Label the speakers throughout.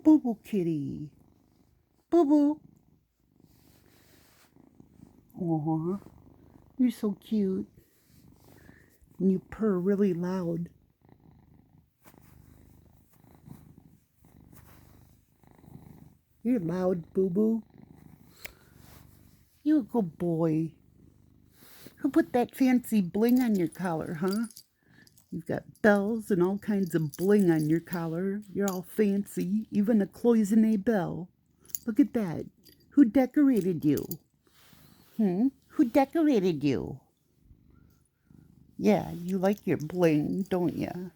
Speaker 1: Boo Boo Kitty. Boo Boo. Aw, you're so cute. And you purr really loud. You're loud, Boo Boo. You're a good boy. Who put that fancy bling on your collar, huh? You've got bells and all kinds of bling on your collar. You're all fancy, even a cloisonne bell. Look at that. Who decorated you? Who decorated you? Yeah, you like your bling, don't you?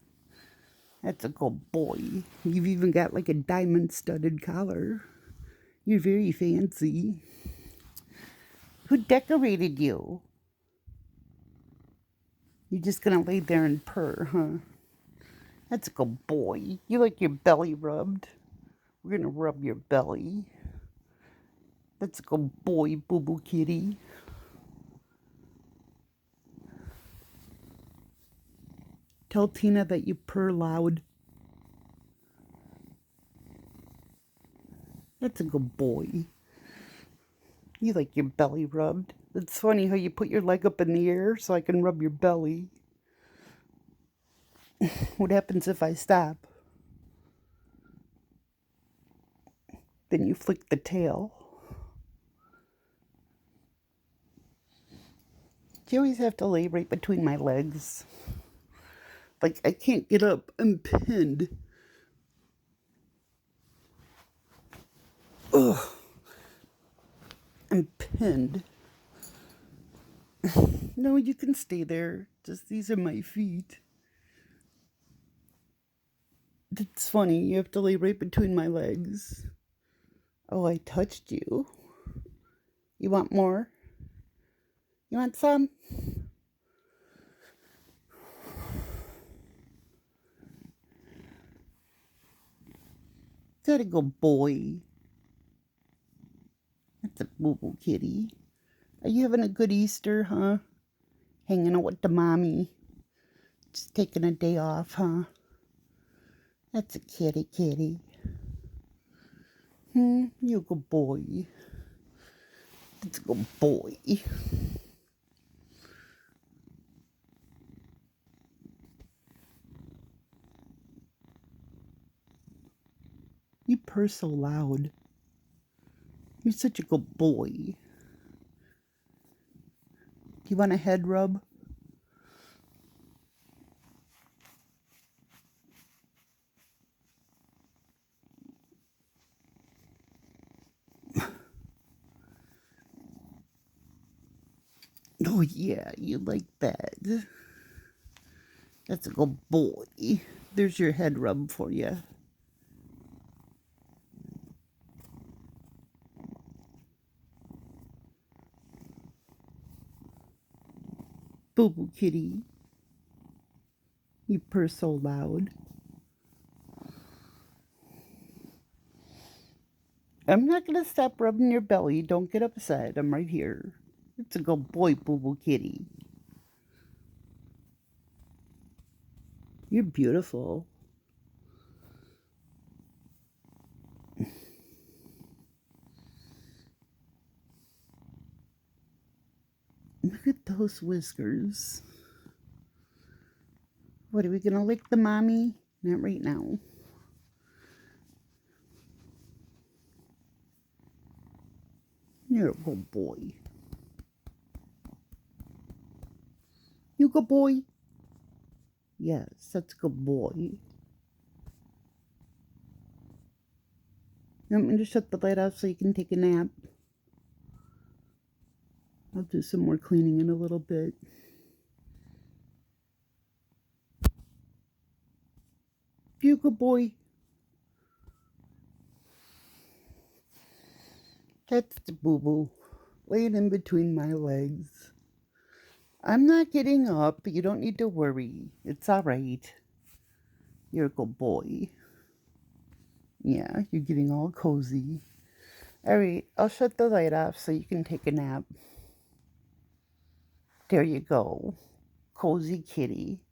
Speaker 1: That's a good boy. You've even got like a diamond-studded collar. You're very fancy. Who decorated you? You're just gonna lay there and purr, huh? That's a good boy. You like your belly rubbed? We're gonna rub your belly. That's a good boy, Boo Boo Kitty. Tell Tina that you purr loud. That's a good boy. You like your belly rubbed. It's funny how you put your leg up in the air so I can rub your belly. What happens if I stop? Then you flick the tail. You always have to lay right between my legs. Like, I can't get up. I'm pinned. Ugh. I'm pinned. No, you can stay there. Just these are my feet. It's funny. You have to lay right between my legs. Oh, I touched you. You want more? You want some? Gotta go, boy. That's a Boo Boo Kitty. Are you having a good Easter, huh? Hanging out with the mommy. Just taking a day off, huh? That's a kitty. You're a good boy. That's a good boy. You purr so loud. You're such a good boy. Do you want a head rub? Oh yeah, you like that. That's a good boy. There's your head rub for you. Boo Boo Kitty. You purr so loud. I'm not gonna stop rubbing your belly. Don't get upset. I'm right here. It's a good boy, Boo Boo Kitty. You're beautiful. Look at those whiskers. What, are we gonna lick the mommy? Not right now. You're a good boy. You good boy? Yes, that's a good boy. You want me to shut the light off so you can take a nap? I'll do some more cleaning in a little bit. You good boy? That's the boo-boo, laying in between my legs. I'm not getting up. You don't need to worry. It's all right. You're a good boy. Yeah, you're getting all cozy. All right, I'll shut the light off so you can take a nap. There you go. Cozy kitty.